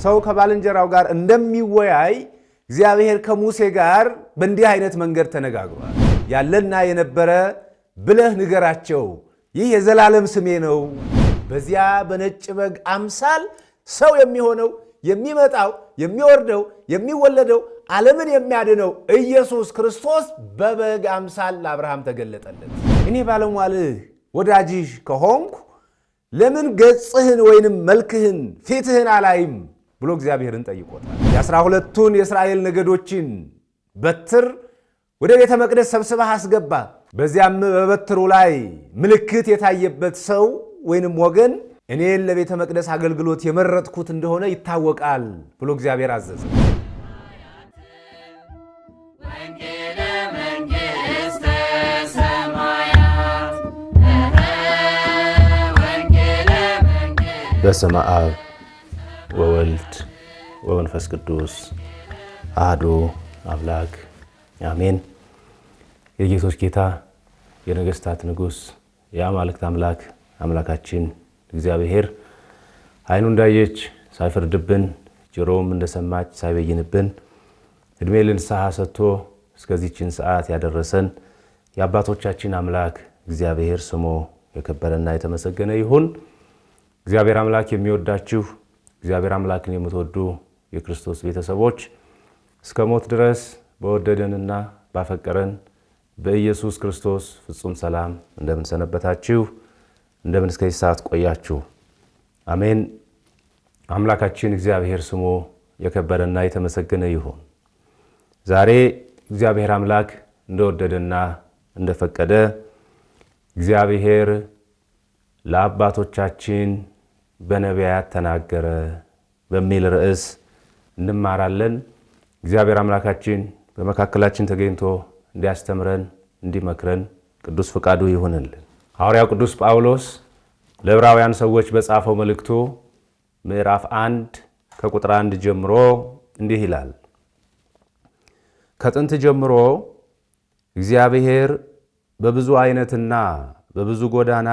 ሰው ከባልንጀራው ጋር እንደሚወያይ እግዚአብሔር ከሙሴ ጋር በእንዲህ አይነት መንገድ ተነጋግሯል። ያለና የነበረ ብለህ ንገራቸው፣ ይህ የዘላለም ስሜ ነው። በዚያ በነጭ በግ አምሳል ሰው የሚሆነው የሚመጣው የሚወርደው የሚወለደው ዓለምን የሚያድነው ኢየሱስ ክርስቶስ በበግ አምሳል ለአብርሃም ተገለጠለት። እኔ ባለሟልህ ወዳጅሽ ከሆንኩ ለምን ገጽህን ወይንም መልክህን ፊትህን አላይም ብሎ እግዚአብሔርን ጠይቆታል። የ12ቱን የእስራኤል ነገዶችን በትር ወደ ቤተ መቅደስ ሰብስበህ አስገባ፣ በዚያም በበትሩ ላይ ምልክት የታየበት ሰው ወይንም ወገን እኔን ለቤተ መቅደስ አገልግሎት የመረጥኩት እንደሆነ ይታወቃል ብሎ እግዚአብሔር አዘዘ። በስመ አብ ወወልድ ወመንፈስ ቅዱስ አሐዱ አምላክ አሜን። የጌቶች ጌታ የነገስታት ንጉስ የአማልክት አምላክ አምላካችን እግዚአብሔር ዓይኑ እንዳየች ሳይፈርድብን ጆሮም እንደሰማች ሳይበይንብን እድሜ ለንስሐ ሰጥቶ እስከዚህችን ሰዓት ያደረሰን የአባቶቻችን አምላክ እግዚአብሔር ስሙ የከበረና የተመሰገነ ይሁን። እግዚአብሔር አምላክ የሚወዳችሁ እግዚአብሔር አምላክን የምትወዱ የክርስቶስ ቤተሰቦች እስከ ሞት ድረስ በወደደንና ባፈቀረን በኢየሱስ ክርስቶስ ፍጹም ሰላም እንደምን ሰነበታችሁ? እንደምን እስከዚህ ሰዓት ቆያችሁ? አሜን። አምላካችን እግዚአብሔር ስሙ የከበረና የተመሰገነ ይሁን። ዛሬ እግዚአብሔር አምላክ እንደወደደና እንደፈቀደ እግዚአብሔር ለአባቶቻችን በነቢያት ተናገረ በሚል ርዕስ እንማራለን። እግዚአብሔር አምላካችን በመካከላችን ተገኝቶ እንዲያስተምረን እንዲመክረን ቅዱስ ፈቃዱ ይሁንልን። ሐዋርያው ቅዱስ ጳውሎስ ለዕብራውያን ሰዎች በጻፈው መልእክቱ ምዕራፍ 1 ከቁጥር 1 ጀምሮ እንዲህ ይላል። ከጥንት ጀምሮ እግዚአብሔር በብዙ አይነትና በብዙ ጎዳና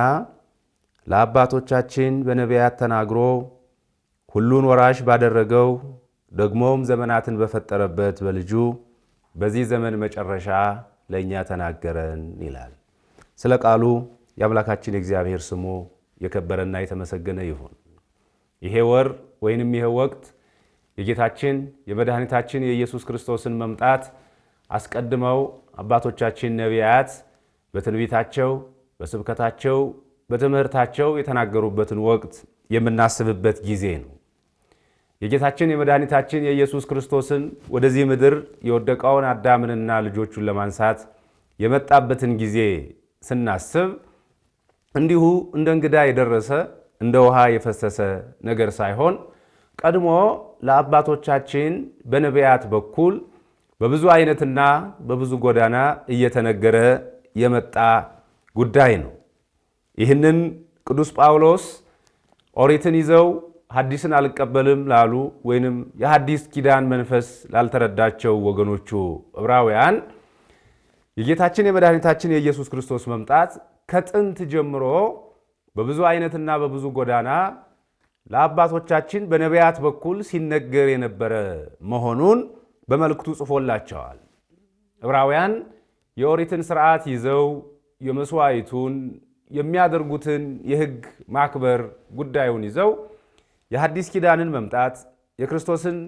ለአባቶቻችን በነቢያት ተናግሮ ሁሉን ወራሽ ባደረገው ደግሞም ዘመናትን በፈጠረበት በልጁ በዚህ ዘመን መጨረሻ ለእኛ ተናገረን ይላል። ስለ ቃሉ የአምላካችን የእግዚአብሔር ስሙ የከበረና የተመሰገነ ይሁን። ይሄ ወር ወይንም ይሄ ወቅት የጌታችን የመድኃኒታችን የኢየሱስ ክርስቶስን መምጣት አስቀድመው አባቶቻችን ነቢያት በትንቢታቸው በስብከታቸው በትምህርታቸው የተናገሩበትን ወቅት የምናስብበት ጊዜ ነው። የጌታችን የመድኃኒታችን የኢየሱስ ክርስቶስን ወደዚህ ምድር የወደቀውን አዳምንና ልጆቹን ለማንሳት የመጣበትን ጊዜ ስናስብ እንዲሁ እንደ እንግዳ የደረሰ እንደ ውሃ የፈሰሰ ነገር ሳይሆን ቀድሞ ለአባቶቻችን በነቢያት በኩል በብዙ አይነትና በብዙ ጎዳና እየተነገረ የመጣ ጉዳይ ነው። ይህንን ቅዱስ ጳውሎስ ኦሪትን ይዘው ሐዲስን አልቀበልም ላሉ ወይንም የሐዲስ ኪዳን መንፈስ ላልተረዳቸው ወገኖቹ ዕብራውያን የጌታችን የመድኃኒታችን የኢየሱስ ክርስቶስ መምጣት ከጥንት ጀምሮ በብዙ አይነትና በብዙ ጎዳና ለአባቶቻችን በነቢያት በኩል ሲነገር የነበረ መሆኑን በመልእክቱ ጽፎላቸዋል። ዕብራውያን የኦሪትን ሥርዓት ይዘው የመስዋዕቱን የሚያደርጉትን የሕግ ማክበር ጉዳዩን ይዘው የሐዲስ ኪዳንን መምጣት የክርስቶስን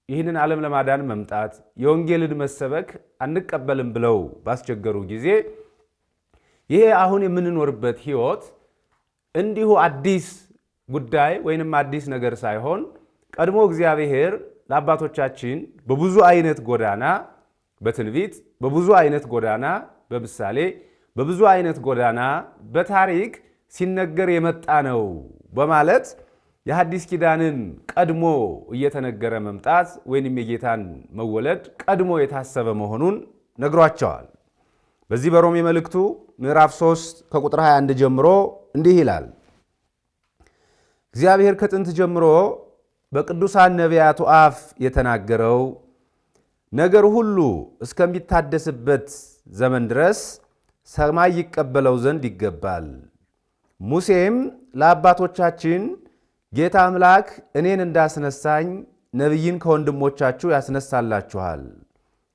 ይህንን ዓለም ለማዳን መምጣት የወንጌልን መሰበክ አንቀበልም ብለው ባስቸገሩ ጊዜ ይሄ አሁን የምንኖርበት ሕይወት እንዲሁ አዲስ ጉዳይ ወይንም አዲስ ነገር ሳይሆን ቀድሞ እግዚአብሔር ለአባቶቻችን በብዙ አይነት ጎዳና በትንቢት በብዙ አይነት ጎዳና በምሳሌ በብዙ አይነት ጎዳና በታሪክ ሲነገር የመጣ ነው በማለት የሐዲስ ኪዳንን ቀድሞ እየተነገረ መምጣት ወይንም የጌታን መወለድ ቀድሞ የታሰበ መሆኑን ነግሯቸዋል። በዚህ በሮሜ መልእክቱ ምዕራፍ 3 ከቁጥር 21 ጀምሮ እንዲህ ይላል። እግዚአብሔር ከጥንት ጀምሮ በቅዱሳን ነቢያቱ አፍ የተናገረው ነገር ሁሉ እስከሚታደስበት ዘመን ድረስ ሰማይ ይቀበለው ዘንድ ይገባል። ሙሴም ለአባቶቻችን ጌታ አምላክ እኔን እንዳስነሳኝ ነቢይን ከወንድሞቻችሁ ያስነሳላችኋል፣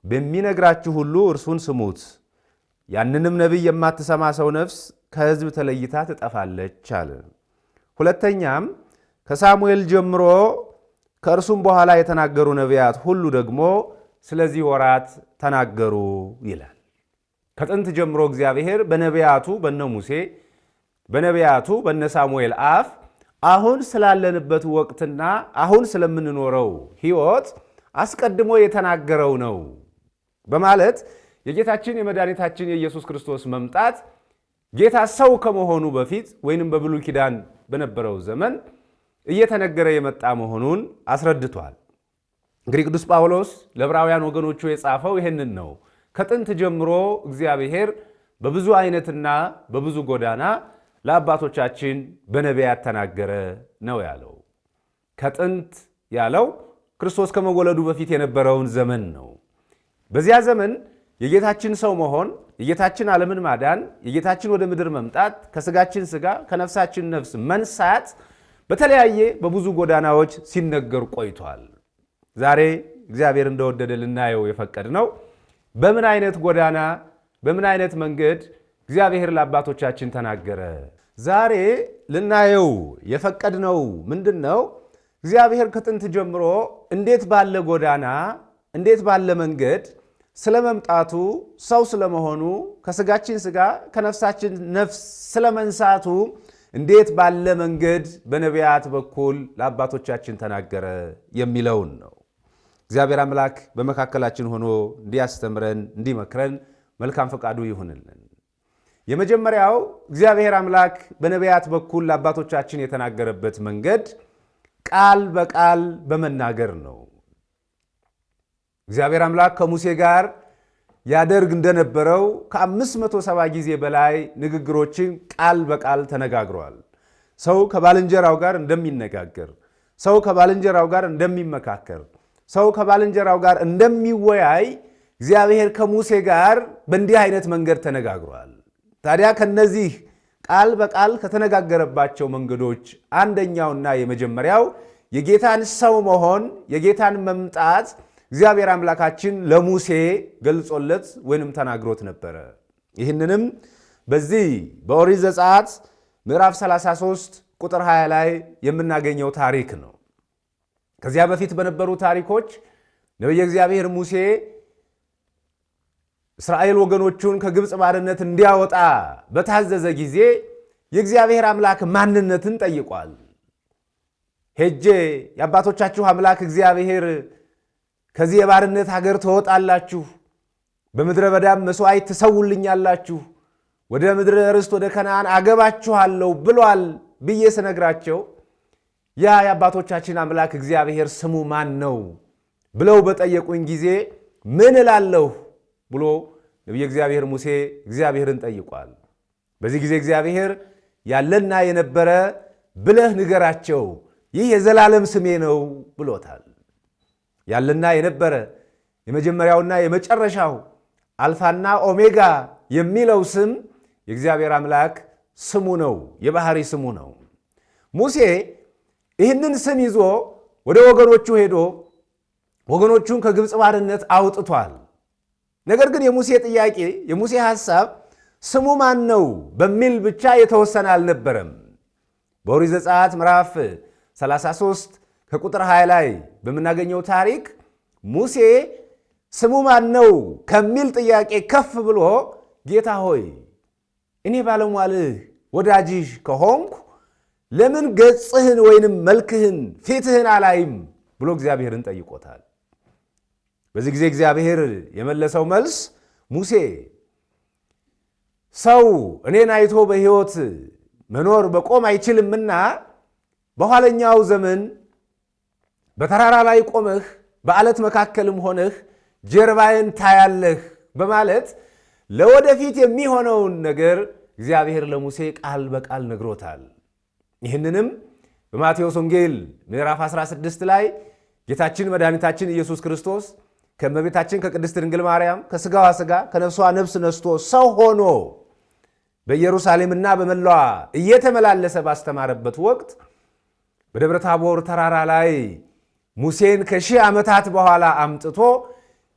በሚነግራችሁ ሁሉ እርሱን ስሙት፣ ያንንም ነቢይ የማትሰማ ሰው ነፍስ ከሕዝብ ተለይታ ትጠፋለች አለ። ሁለተኛም ከሳሙኤል ጀምሮ ከእርሱም በኋላ የተናገሩ ነቢያት ሁሉ ደግሞ ስለዚህ ወራት ተናገሩ ይላል። ከጥንት ጀምሮ እግዚአብሔር በነቢያቱ በነ ሙሴ በነቢያቱ በነ ሳሙኤል አፍ አሁን ስላለንበት ወቅትና አሁን ስለምንኖረው ሕይወት አስቀድሞ የተናገረው ነው በማለት የጌታችን የመድኃኒታችን የኢየሱስ ክርስቶስ መምጣት ጌታ ሰው ከመሆኑ በፊት ወይንም በብሉይ ኪዳን በነበረው ዘመን እየተነገረ የመጣ መሆኑን አስረድቷል። እንግዲህ ቅዱስ ጳውሎስ ለዕብራውያን ወገኖቹ የጻፈው ይህንን ነው። ከጥንት ጀምሮ እግዚአብሔር በብዙ አይነትና በብዙ ጎዳና ለአባቶቻችን በነቢያት ተናገረ ነው ያለው። ከጥንት ያለው ክርስቶስ ከመወለዱ በፊት የነበረውን ዘመን ነው። በዚያ ዘመን የጌታችን ሰው መሆን፣ የጌታችን ዓለምን ማዳን፣ የጌታችን ወደ ምድር መምጣት፣ ከስጋችን ስጋ ከነፍሳችን ነፍስ መንሳት በተለያየ በብዙ ጎዳናዎች ሲነገር ቆይቷል። ዛሬ እግዚአብሔር እንደወደደ ልናየው የፈቀድነው በምን አይነት ጎዳና በምን አይነት መንገድ እግዚአብሔር ለአባቶቻችን ተናገረ። ዛሬ ልናየው የፈቀድነው ምንድነው? እግዚአብሔር ከጥንት ጀምሮ እንዴት ባለ ጎዳና እንዴት ባለ መንገድ ስለመምጣቱ፣ ሰው ስለመሆኑ፣ ከስጋችን ስጋ ከነፍሳችን ነፍስ ስለመንሳቱ እንዴት ባለ መንገድ በነቢያት በኩል ለአባቶቻችን ተናገረ የሚለውን ነው። እግዚአብሔር አምላክ በመካከላችን ሆኖ እንዲያስተምረን እንዲመክረን መልካም ፈቃዱ ይሁንልን። የመጀመሪያው እግዚአብሔር አምላክ በነቢያት በኩል ለአባቶቻችን የተናገረበት መንገድ ቃል በቃል በመናገር ነው። እግዚአብሔር አምላክ ከሙሴ ጋር ያደርግ እንደነበረው ከ570 ጊዜ በላይ ንግግሮችን ቃል በቃል ተነጋግሯል። ሰው ከባልንጀራው ጋር እንደሚነጋገር፣ ሰው ከባልንጀራው ጋር እንደሚመካከር፣ ሰው ከባልንጀራው ጋር እንደሚወያይ እግዚአብሔር ከሙሴ ጋር በእንዲህ አይነት መንገድ ተነጋግሯል። ታዲያ ከነዚህ ቃል በቃል ከተነጋገረባቸው መንገዶች አንደኛውና የመጀመሪያው የጌታን ሰው መሆን የጌታን መምጣት እግዚአብሔር አምላካችን ለሙሴ ገልጾለት ወይንም ተናግሮት ነበረ። ይህንንም በዚህ በኦሪት ዘጸአት ምዕራፍ 33 ቁጥር 20 ላይ የምናገኘው ታሪክ ነው። ከዚያ በፊት በነበሩ ታሪኮች ነቢየ እግዚአብሔር ሙሴ እስራኤል ወገኖቹን ከግብፅ ባርነት እንዲያወጣ በታዘዘ ጊዜ የእግዚአብሔር አምላክ ማንነትን ጠይቋል። ሄጄ የአባቶቻችሁ አምላክ እግዚአብሔር ከዚህ የባርነት ሀገር ትወጣላችሁ፣ በምድረ በዳም መስዋዕት ትሰውልኛላችሁ፣ ወደ ምድረ ርስት ወደ ከነዓን አገባችኋለሁ ብሏል ብዬ ስነግራቸው ያ የአባቶቻችን አምላክ እግዚአብሔር ስሙ ማን ነው ብለው በጠየቁኝ ጊዜ ምን እላለሁ ብሎ ነቢየ እግዚአብሔር ሙሴ እግዚአብሔርን ጠይቋል። በዚህ ጊዜ እግዚአብሔር ያለና የነበረ ብለህ ንገራቸው፣ ይህ የዘላለም ስሜ ነው ብሎታል። ያለና የነበረ የመጀመሪያውና የመጨረሻው አልፋና ኦሜጋ የሚለው ስም የእግዚአብሔር አምላክ ስሙ ነው፣ የባህሪ ስሙ ነው። ሙሴ ይህንን ስም ይዞ ወደ ወገኖቹ ሄዶ ወገኖቹን ከግብፅ ባርነት አውጥቷል። ነገር ግን የሙሴ ጥያቄ የሙሴ ሐሳብ ስሙ ማን ነው በሚል ብቻ የተወሰነ አልነበረም። በኦሪት ዘጸአት ምዕራፍ 33 ከቁጥር 20 ላይ በምናገኘው ታሪክ ሙሴ ስሙ ማን ነው ከሚል ጥያቄ ከፍ ብሎ ጌታ ሆይ እኔ ባለሟልህ ወዳጅህ ከሆንኩ ለምን ገጽህን ወይንም መልክህን ፊትህን አላይም ብሎ እግዚአብሔርን ጠይቆታል። በዚህ ጊዜ እግዚአብሔር የመለሰው መልስ ሙሴ ሰው እኔን አይቶ በሕይወት መኖር በቆም አይችልምና በኋለኛው ዘመን በተራራ ላይ ቆመህ በዓለት መካከልም ሆነህ ጀርባዬን ታያለህ በማለት ለወደፊት የሚሆነውን ነገር እግዚአብሔር ለሙሴ ቃል በቃል ነግሮታል። ይህንንም በማቴዎስ ወንጌል ምዕራፍ 16 ላይ ጌታችን መድኃኒታችን ኢየሱስ ክርስቶስ ከእመቤታችን ከቅድስት ድንግል ማርያም ከሥጋዋ ሥጋ ከነፍሷ ነፍስ ነስቶ ሰው ሆኖ በኢየሩሳሌምና በመላዋ እየተመላለሰ ባስተማረበት ወቅት በደብረ ታቦር ተራራ ላይ ሙሴን ከ1000 ዓመታት በኋላ አምጥቶ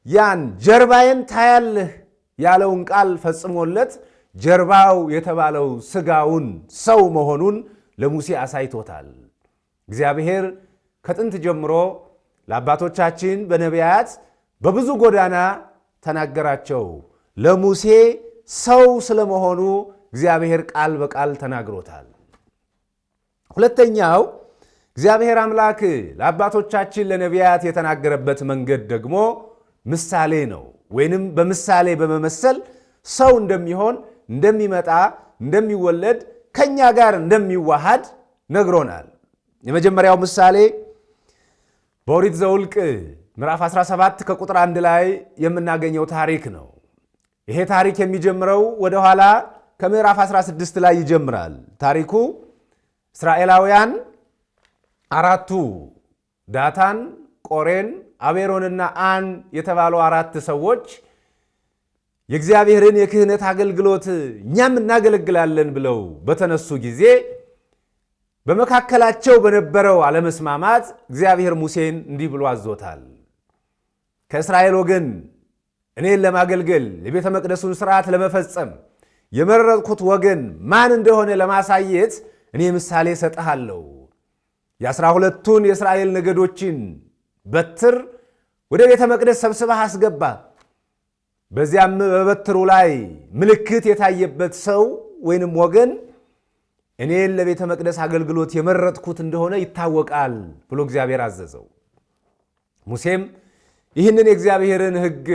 ያን ጀርባዬን ታያለህ ያለውን ቃል ፈጽሞለት ጀርባው የተባለው ሥጋውን ሰው መሆኑን ለሙሴ አሳይቶታል። እግዚአብሔር ከጥንት ጀምሮ ለአባቶቻችን በነቢያት በብዙ ጎዳና ተናገራቸው። ለሙሴ ሰው ስለመሆኑ እግዚአብሔር ቃል በቃል ተናግሮታል። ሁለተኛው እግዚአብሔር አምላክ ለአባቶቻችን ለነቢያት የተናገረበት መንገድ ደግሞ ምሳሌ ነው። ወይንም በምሳሌ በመመሰል ሰው እንደሚሆን፣ እንደሚመጣ፣ እንደሚወለድ ከኛ ጋር እንደሚዋሃድ ነግሮናል። የመጀመሪያው ምሳሌ በኦሪት ዘኍልቍ ምዕራፍ 17 ከቁጥር 1 ላይ የምናገኘው ታሪክ ነው። ይሄ ታሪክ የሚጀምረው ወደ ኋላ ከምዕራፍ 16 ላይ ይጀምራል። ታሪኩ እስራኤላውያን አራቱ ዳታን፣ ቆሬን፣ አቤሮንና አን የተባሉ 4 ሰዎች የእግዚአብሔርን የክህነት አገልግሎት እኛም እናገለግላለን ብለው በተነሱ ጊዜ በመካከላቸው በነበረው አለመስማማት እግዚአብሔር ሙሴን እንዲህ ብሎ አዞታል። ከእስራኤል ወገን እኔን ለማገልገል የቤተ መቅደሱን ሥርዓት ለመፈጸም የመረጥኩት ወገን ማን እንደሆነ ለማሳየት እኔ ምሳሌ ሰጥሃለሁ። የ12ቱን የእስራኤል ነገዶችን በትር ወደ ቤተ መቅደስ ሰብስበህ አስገባ። በዚያም በበትሩ ላይ ምልክት የታየበት ሰው ወይንም ወገን እኔን ለቤተ መቅደስ አገልግሎት የመረጥኩት እንደሆነ ይታወቃል ብሎ እግዚአብሔር አዘዘው። ሙሴም ይህንን የእግዚአብሔርን ሕግ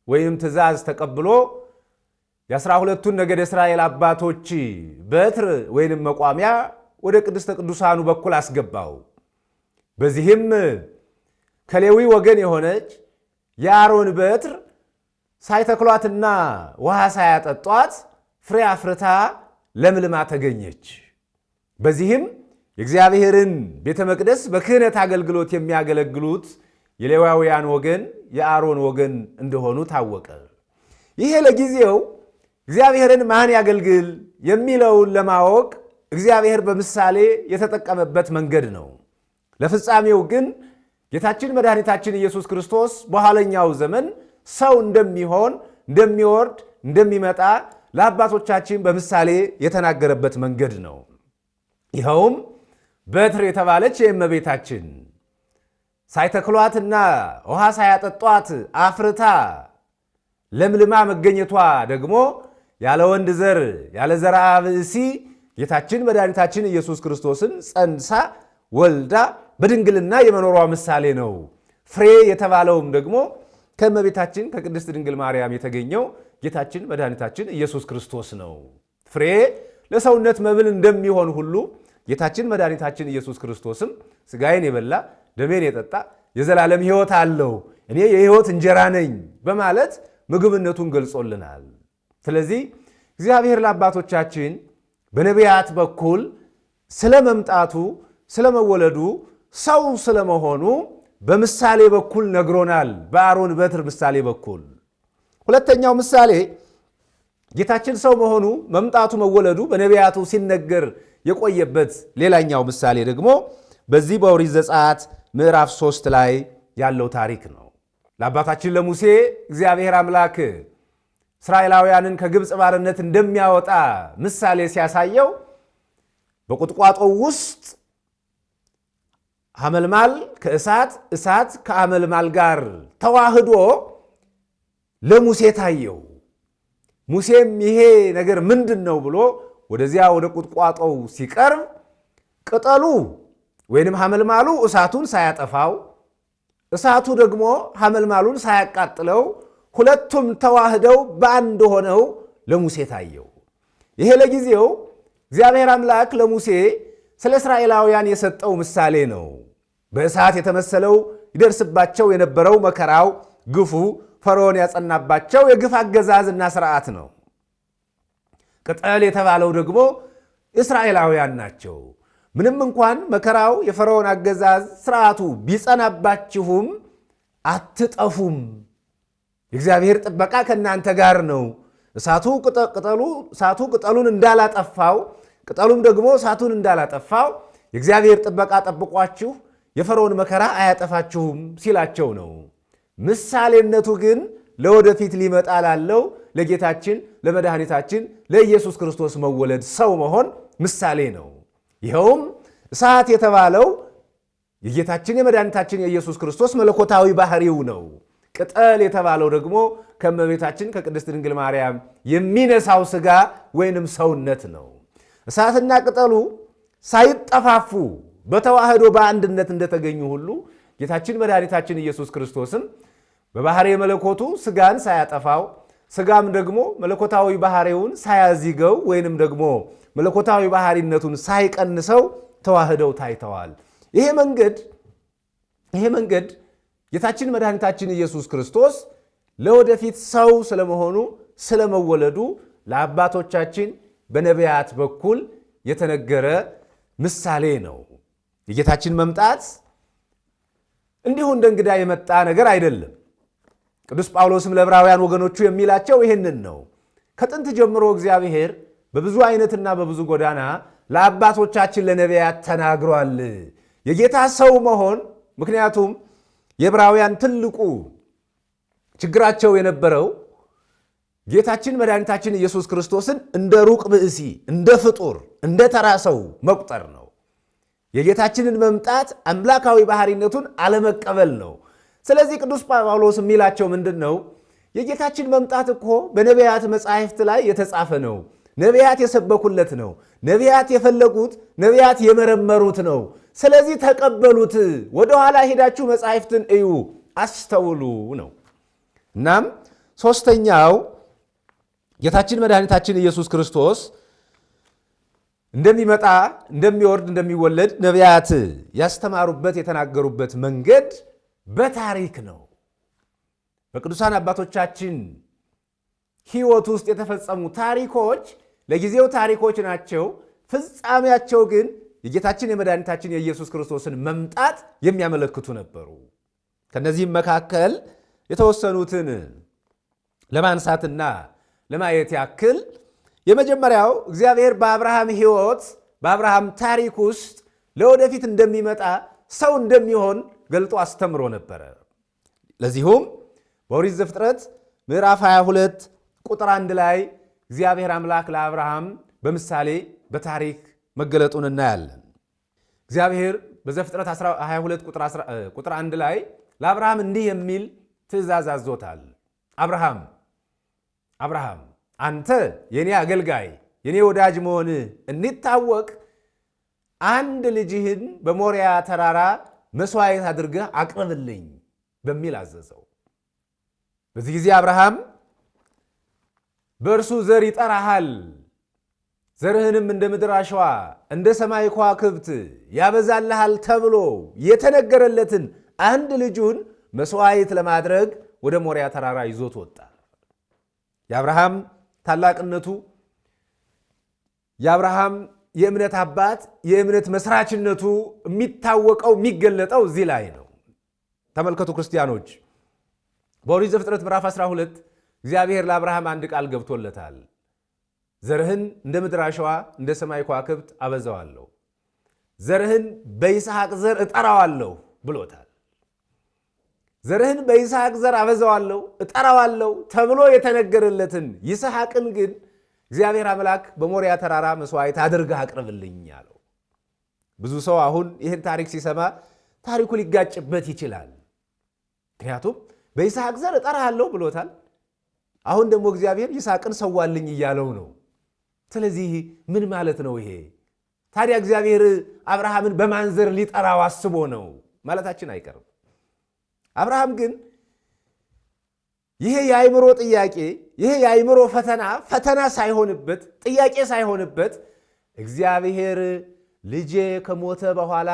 ወይም ትእዛዝ ተቀብሎ የ12ቱን ነገደ እስራኤል አባቶች በትር ወይንም መቋሚያ ወደ ቅድስተ ቅዱሳኑ በኩል አስገባው። በዚህም ከሌዊ ወገን የሆነች የአሮን በትር ሳይተክሏትና ውሃ ሳያጠጧት ፍሬ አፍርታ ለምልማ ተገኘች። በዚህም የእግዚአብሔርን ቤተ መቅደስ በክህነት አገልግሎት የሚያገለግሉት የሌዋውያን ወገን የአሮን ወገን እንደሆኑ ታወቀ። ይሄ ለጊዜው እግዚአብሔርን ማን ያገልግል የሚለውን ለማወቅ እግዚአብሔር በምሳሌ የተጠቀመበት መንገድ ነው። ለፍጻሜው ግን ጌታችን መድኃኒታችን ኢየሱስ ክርስቶስ በኋለኛው ዘመን ሰው እንደሚሆን፣ እንደሚወርድ፣ እንደሚመጣ ለአባቶቻችን በምሳሌ የተናገረበት መንገድ ነው። ይኸውም በትር የተባለች የእመቤታችን ሳይተክሏትና ውሃ ሳያጠጧት አፍርታ ለምልማ መገኘቷ ደግሞ ያለ ወንድ ዘር ያለ ዘርአ ብእሲ ጌታችን መድኃኒታችን ኢየሱስ ክርስቶስን ጸንሳ ወልዳ በድንግልና የመኖሯ ምሳሌ ነው። ፍሬ የተባለውም ደግሞ ከእመቤታችን ከቅድስት ድንግል ማርያም የተገኘው ጌታችን መድኃኒታችን ኢየሱስ ክርስቶስ ነው። ፍሬ ለሰውነት መብል እንደሚሆን ሁሉ ጌታችን መድኃኒታችን ኢየሱስ ክርስቶስም ሥጋዬን የበላ ደሜን የጠጣ የዘላለም ሕይወት አለው፣ እኔ የሕይወት እንጀራ ነኝ በማለት ምግብነቱን ገልጾልናል። ስለዚህ እግዚአብሔር ለአባቶቻችን በነቢያት በኩል ስለ መምጣቱ፣ ስለ መወለዱ፣ ሰው ስለመሆኑ በምሳሌ በኩል ነግሮናል። በአሮን በትር ምሳሌ በኩል ሁለተኛው ምሳሌ ጌታችን ሰው መሆኑ፣ መምጣቱ፣ መወለዱ በነቢያቱ ሲነገር የቆየበት ሌላኛው ምሳሌ ደግሞ በዚህ በኦሪት ዘጸአት ምዕራፍ 3 ላይ ያለው ታሪክ ነው። ለአባታችን ለሙሴ እግዚአብሔር አምላክ እስራኤላውያንን ከግብፅ ባርነት እንደሚያወጣ ምሳሌ ሲያሳየው በቁጥቋጦው ውስጥ ሐመልማል ከእሳት እሳት ከሐመልማል ጋር ተዋህዶ ለሙሴ ታየው። ሙሴም ይሄ ነገር ምንድን ነው ብሎ ወደዚያ ወደ ቁጥቋጦው ሲቀርብ ቅጠሉ ወይንም ሐመልማሉ እሳቱን ሳያጠፋው፣ እሳቱ ደግሞ ሐመልማሉን ሳያቃጥለው ሁለቱም ተዋህደው በአንድ ሆነው ለሙሴ ታየው። ይሄ ለጊዜው እግዚአብሔር አምላክ ለሙሴ ስለ እስራኤላውያን የሰጠው ምሳሌ ነው። በእሳት የተመሰለው ይደርስባቸው የነበረው መከራው፣ ግፉ፣ ፈርዖን ያጸናባቸው የግፍ አገዛዝና ስርዓት ነው። ቅጠል የተባለው ደግሞ እስራኤላውያን ናቸው። ምንም እንኳን መከራው የፈርዖን አገዛዝ ስርዓቱ ቢጸናባችሁም አትጠፉም። የእግዚአብሔር ጥበቃ ከእናንተ ጋር ነው። እሳቱ ቅጠሉን እንዳላጠፋው፣ ቅጠሉም ደግሞ እሳቱን እንዳላጠፋው የእግዚአብሔር ጥበቃ ጠብቋችሁ የፈርዖን መከራ አያጠፋችሁም ሲላቸው ነው። ምሳሌነቱ ግን ለወደፊት ሊመጣ ላለው ለጌታችን ለመድኃኒታችን ለኢየሱስ ክርስቶስ መወለድ ሰው መሆን ምሳሌ ነው። ይኸውም እሳት የተባለው የጌታችን የመድኃኒታችን የኢየሱስ ክርስቶስ መለኮታዊ ባህሪው ነው። ቅጠል የተባለው ደግሞ ከእመቤታችን ከቅድስት ድንግል ማርያም የሚነሳው ሥጋ ወይንም ሰውነት ነው። እሳትና ቅጠሉ ሳይጠፋፉ በተዋህዶ በአንድነት እንደተገኙ ሁሉ ጌታችን መድኃኒታችን ኢየሱስ ክርስቶስም በባህሪ መለኮቱ ሥጋን ሳያጠፋው፣ ሥጋም ደግሞ መለኮታዊ ባህሪውን ሳያዚገው ወይንም ደግሞ መለኮታዊ ባህሪነቱን ሳይቀንሰው ተዋህደው ታይተዋል። ይሄ መንገድ ጌታችን መድኃኒታችን ኢየሱስ ክርስቶስ ለወደፊት ሰው ስለመሆኑ ስለመወለዱ ለአባቶቻችን በነቢያት በኩል የተነገረ ምሳሌ ነው። የጌታችን መምጣት እንዲሁ እንደ እንግዳ የመጣ ነገር አይደለም። ቅዱስ ጳውሎስም ለዕብራውያን ወገኖቹ የሚላቸው ይህንን ነው። ከጥንት ጀምሮ እግዚአብሔር በብዙ አይነትና በብዙ ጎዳና ለአባቶቻችን ለነቢያት ተናግሯል የጌታ ሰው መሆን። ምክንያቱም የዕብራውያን ትልቁ ችግራቸው የነበረው ጌታችን መድኃኒታችን ኢየሱስ ክርስቶስን እንደ ሩቅ ብእሲ፣ እንደ ፍጡር፣ እንደ ተራ ሰው መቁጠር ነው። የጌታችንን መምጣት አምላካዊ ባህሪነቱን አለመቀበል ነው። ስለዚህ ቅዱስ ጳውሎስ የሚላቸው ምንድን ነው? የጌታችን መምጣት እኮ በነቢያት መጻሕፍት ላይ የተጻፈ ነው። ነቢያት የሰበኩለት ነው። ነቢያት የፈለጉት፣ ነቢያት የመረመሩት ነው። ስለዚህ ተቀበሉት። ወደኋላ ሄዳችሁ መጻሕፍትን እዩ፣ አስተውሉ ነው። እናም ሦስተኛው ጌታችን መድኃኒታችን ኢየሱስ ክርስቶስ እንደሚመጣ፣ እንደሚወርድ፣ እንደሚወለድ ነቢያት ያስተማሩበት የተናገሩበት መንገድ በታሪክ ነው። በቅዱሳን አባቶቻችን ሕይወት ውስጥ የተፈጸሙ ታሪኮች ለጊዜው ታሪኮች ናቸው። ፍጻሜያቸው ግን የጌታችን የመድኃኒታችን የኢየሱስ ክርስቶስን መምጣት የሚያመለክቱ ነበሩ። ከነዚህም መካከል የተወሰኑትን ለማንሳትና ለማየት ያክል የመጀመሪያው እግዚአብሔር በአብርሃም ሕይወት በአብርሃም ታሪክ ውስጥ ለወደፊት እንደሚመጣ ሰው እንደሚሆን ገልጦ አስተምሮ ነበረ። ለዚሁም በኦሪት ዘፍጥረት ምዕራፍ 22 ቁጥር 1 ላይ እግዚአብሔር አምላክ ለአብርሃም በምሳሌ በታሪክ መገለጡን እናያለን። እግዚአብሔር በዘፍጥረት 22 ቁጥር 1 ላይ ለአብርሃም እንዲህ የሚል ትእዛዝ አዞታል። አብርሃም አንተ የኔ አገልጋይ የኔ ወዳጅ መሆን እንዲታወቅ አንድ ልጅህን በሞሪያ ተራራ መስዋዕት አድርገህ አቅርብልኝ በሚል አዘዘው። በዚህ ጊዜ አብርሃም በእርሱ ዘር ይጠራሃል፣ ዘርህንም እንደ ምድር አሸዋ እንደ ሰማይ ከዋክብት ያበዛልሃል ተብሎ የተነገረለትን አንድ ልጁን መስዋዕት ለማድረግ ወደ ሞሪያ ተራራ ይዞት ወጣ። የአብርሃም ታላቅነቱ፣ የአብርሃም የእምነት አባት የእምነት መስራችነቱ የሚታወቀው የሚገለጠው እዚህ ላይ ነው። ተመልከቱ ክርስቲያኖች፣ በኦሪት ዘፍጥረት ምዕራፍ 12 እግዚአብሔር ለአብርሃም አንድ ቃል ገብቶለታል። ዘርህን እንደ ምድር አሸዋ እንደ ሰማይ ከዋክብት አበዛዋለሁ፣ ዘርህን በይስሐቅ ዘር እጠራዋለሁ ብሎታል። ዘርህን በይስሐቅ ዘር አበዛዋለሁ እጠራዋለሁ ተብሎ የተነገረለትን ይስሐቅን ግን እግዚአብሔር አምላክ በሞሪያ ተራራ መስዋዕት አድርገህ አቅርብልኝ አለው። ብዙ ሰው አሁን ይህን ታሪክ ሲሰማ ታሪኩ ሊጋጭበት ይችላል። ምክንያቱም በይስሐቅ ዘር እጠራሃለሁ ብሎታል። አሁን ደግሞ እግዚአብሔር ይስሐቅን ሰዋልኝ እያለው ነው። ስለዚህ ምን ማለት ነው ይሄ? ታዲያ እግዚአብሔር አብርሃምን በማን ዘር ሊጠራው አስቦ ነው ማለታችን አይቀርም። አብርሃም ግን ይሄ የአእምሮ ጥያቄ፣ ይሄ የአእምሮ ፈተና ሳይሆንበት፣ ጥያቄ ሳይሆንበት እግዚአብሔር ልጄ ከሞተ በኋላ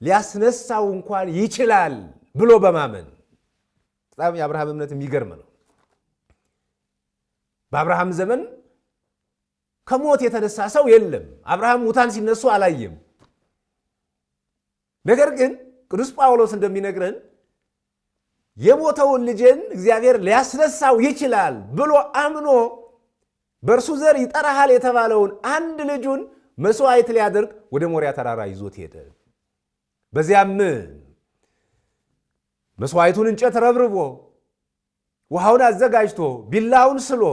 ሊያስነሳው እንኳን ይችላል ብሎ በማመን በጣም የአብርሃም እምነት የሚገርም ነው። በአብርሃም ዘመን ከሞት የተነሳ ሰው የለም። አብርሃም ሙታን ሲነሱ አላየም። ነገር ግን ቅዱስ ጳውሎስ እንደሚነግረን የሞተውን ልጅን እግዚአብሔር ሊያስነሳው ይችላል ብሎ አምኖ በእርሱ ዘር ይጠራሃል የተባለውን አንድ ልጁን መስዋዕት ሊያደርግ ወደ ሞሪያ ተራራ ይዞት ሄደ። በዚያም መስዋዕቱን እንጨት ረብርቦ ውሃውን አዘጋጅቶ ቢላውን ስሎ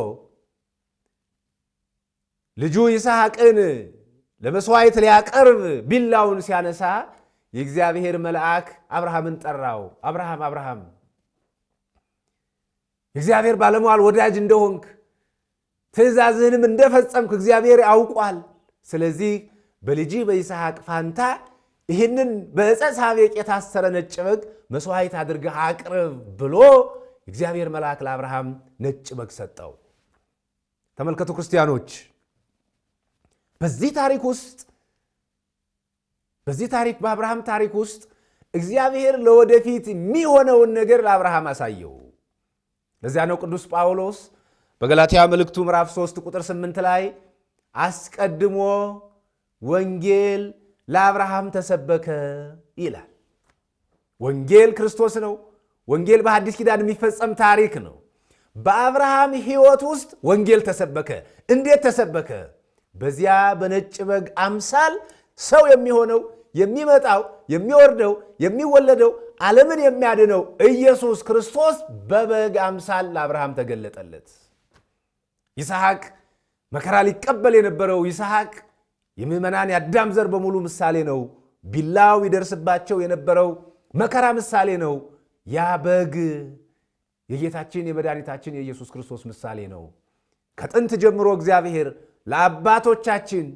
ልጁ ይስሐቅን ለመስዋዕት ሊያቀርብ ቢላውን ሲያነሳ የእግዚአብሔር መልአክ አብርሃምን ጠራው። አብርሃም አብርሃም፣ የእግዚአብሔር ባለሟል ወዳጅ እንደሆንክ ትእዛዝህንም እንደፈጸምክ እግዚአብሔር ያውቋል። ስለዚህ በልጅህ በይስሐቅ ፋንታ ይህንን በዕፀ ሳቤቅ የታሰረ ነጭ በግ መስዋዕት አድርገህ አቅርብ ብሎ እግዚአብሔር መልአክ ለአብርሃም ነጭ በግ ሰጠው። ተመልከቱ ክርስቲያኖች፣ በዚህ ታሪክ በአብርሃም ታሪክ ውስጥ እግዚአብሔር ለወደፊት የሚሆነውን ነገር ለአብርሃም አሳየው። ለዚያ ነው ቅዱስ ጳውሎስ በገላትያ መልእክቱ ምዕራፍ 3 ቁጥር 8 ላይ አስቀድሞ ወንጌል ለአብርሃም ተሰበከ ይላል። ወንጌል ክርስቶስ ነው። ወንጌል በሐዲስ ኪዳን የሚፈጸም ታሪክ ነው። በአብርሃም ሕይወት ውስጥ ወንጌል ተሰበከ። እንዴት ተሰበከ? በዚያ በነጭ በግ አምሳል ሰው የሚሆነው የሚመጣው የሚወርደው የሚወለደው ዓለምን የሚያድነው ኢየሱስ ክርስቶስ በበግ አምሳል ለአብርሃም ተገለጠለት። ይስሐቅ መከራ ሊቀበል የነበረው ይስሐቅ የምዕመናን የአዳም ዘር በሙሉ ምሳሌ ነው። ቢላው ይደርስባቸው የነበረው መከራ ምሳሌ ነው። ያ በግ የጌታችን የመድኃኒታችን የኢየሱስ ክርስቶስ ምሳሌ ነው። ከጥንት ጀምሮ እግዚአብሔር ለአባቶቻችን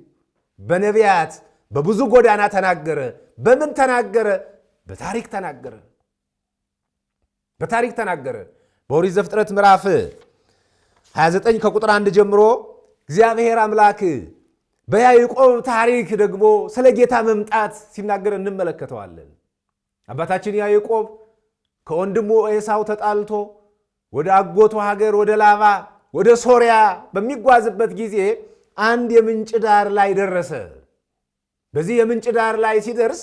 በነቢያት በብዙ ጎዳና ተናገረ። በምን ተናገረ? በታሪክ ተናገረ። በኦሪት ዘፍጥረት ምዕራፍ 29 ከቁጥር 1 ጀምሮ እግዚአብሔር አምላክ በያዕቆብ ታሪክ ደግሞ ስለ ጌታ መምጣት ሲናገር እንመለከተዋለን። አባታችን ያዕቆብ ከወንድሙ ኤሳው ተጣልቶ ወደ አጎቱ ሀገር ወደ ላባ ወደ ሶርያ በሚጓዝበት ጊዜ አንድ የምንጭ ዳር ላይ ደረሰ። በዚህ የምንጭ ዳር ላይ ሲደርስ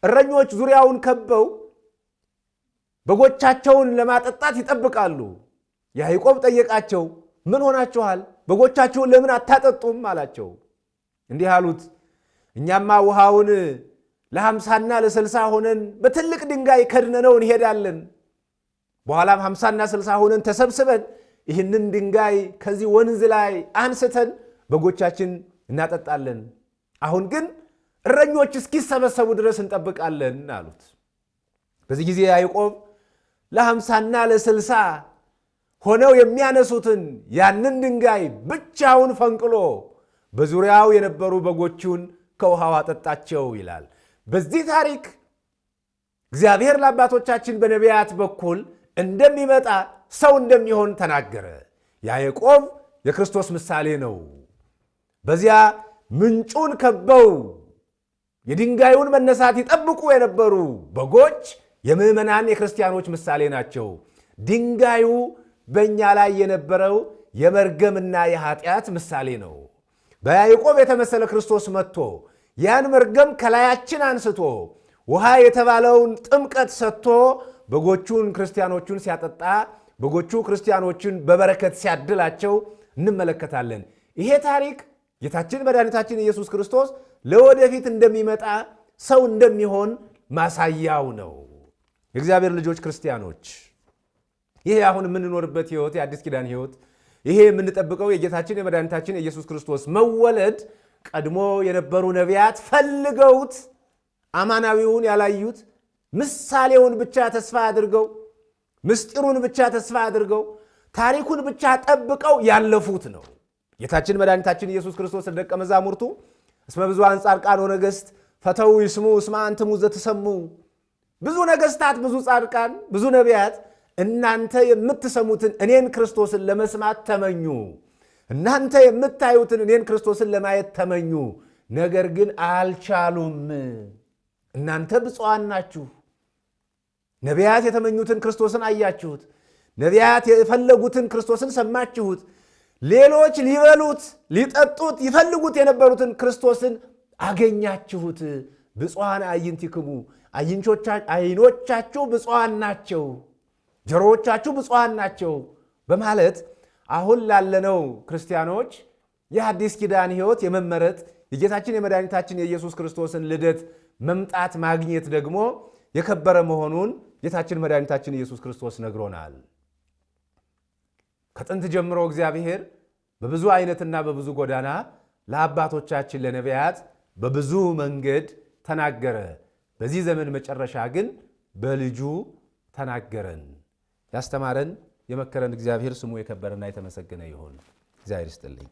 እረኞች ዙሪያውን ከበው በጎቻቸውን ለማጠጣት ይጠብቃሉ። ያዕቆብ ጠየቃቸው፣ ምን ሆናችኋል? በጎቻችሁን ለምን አታጠጡም አላቸው። እንዲህ አሉት፣ እኛማ ውሃውን ለ50ና ለ60 ሆነን በትልቅ ድንጋይ ከድነነው እንሄዳለን። በኋላም 50ና 60 ሆነን ተሰብስበን ይህንን ድንጋይ ከዚህ ወንዝ ላይ አንስተን በጎቻችን እናጠጣለን። አሁን ግን እረኞች እስኪሰበሰቡ ድረስ እንጠብቃለን አሉት። በዚህ ጊዜ ያዕቆብ ለ50ና ለ60 ሆነው የሚያነሱትን ያንን ድንጋይ ብቻውን ፈንቅሎ በዙሪያው የነበሩ በጎቹን ከውሃው አጠጣቸው ይላል። በዚህ ታሪክ እግዚአብሔር ለአባቶቻችን በነቢያት በኩል እንደሚመጣ ሰው እንደሚሆን ተናገረ። ያዕቆብ የክርስቶስ ምሳሌ ነው። በዚያ ምንጩን ከበው የድንጋዩን መነሳት ይጠብቁ የነበሩ በጎች የምዕመናን የክርስቲያኖች ምሳሌ ናቸው። ድንጋዩ በእኛ ላይ የነበረው የመርገምና የኃጢአት ምሳሌ ነው። በያዕቆብ የተመሰለ ክርስቶስ መጥቶ ያን መርገም ከላያችን አንስቶ ውሃ የተባለውን ጥምቀት ሰጥቶ በጎቹን ክርስቲያኖቹን ሲያጠጣ፣ በጎቹ ክርስቲያኖችን በበረከት ሲያድላቸው እንመለከታለን። ይሄ ታሪክ ጌታችን መድኃኒታችን ኢየሱስ ክርስቶስ ለወደፊት እንደሚመጣ ሰው እንደሚሆን ማሳያው ነው። የእግዚአብሔር ልጆች ክርስቲያኖች፣ ይሄ አሁን የምንኖርበት ሕይወት የአዲስ ኪዳን ሕይወት፣ ይሄ የምንጠብቀው የጌታችን የመድኃኒታችን የኢየሱስ ክርስቶስ መወለድ ቀድሞ የነበሩ ነቢያት ፈልገውት አማናዊውን ያላዩት ምሳሌውን ብቻ ተስፋ አድርገው ምስጢሩን ብቻ ተስፋ አድርገው ታሪኩን ብቻ ጠብቀው ያለፉት ነው። ጌታችን መድኃኒታችን ኢየሱስ ክርስቶስ ደቀ መዛሙርቱ እስመ ብዙኃን ጻድቃን ወነገሥት ፈተው ይስሙ እስመ አንትሙ ዘትሰሙ፣ ብዙ ነገሥታት፣ ብዙ ጻድቃን፣ ብዙ ነቢያት እናንተ የምትሰሙትን እኔን ክርስቶስን ለመስማት ተመኙ፣ እናንተ የምታዩትን እኔን ክርስቶስን ለማየት ተመኙ፣ ነገር ግን አልቻሉም። እናንተ ብፁዓን ናችሁ። ነቢያት የተመኙትን ክርስቶስን አያችሁት። ነቢያት የፈለጉትን ክርስቶስን ሰማችሁት። ሌሎች ሊበሉት ሊጠጡት ይፈልጉት የነበሩትን ክርስቶስን አገኛችሁት። ብፁዓን አዕይንቲክሙ፣ አይኖቻችሁ ብፁዓን ናቸው፣ ጆሮዎቻችሁ ብፁዓን ናቸው በማለት አሁን ላለነው ክርስቲያኖች የአዲስ ኪዳን ሕይወት የመመረጥ የጌታችን የመድኃኒታችን የኢየሱስ ክርስቶስን ልደት መምጣት ማግኘት ደግሞ የከበረ መሆኑን ጌታችን መድኃኒታችን ኢየሱስ ክርስቶስ ነግሮናል። ከጥንት ጀምሮ እግዚአብሔር በብዙ አይነትና በብዙ ጎዳና ለአባቶቻችን ለነቢያት በብዙ መንገድ ተናገረ። በዚህ ዘመን መጨረሻ ግን በልጁ ተናገረን። ያስተማረን የመከረን እግዚአብሔር ስሙ የከበረና የተመሰገነ ይሁን። እግዚአብሔር ይስጥልኝ።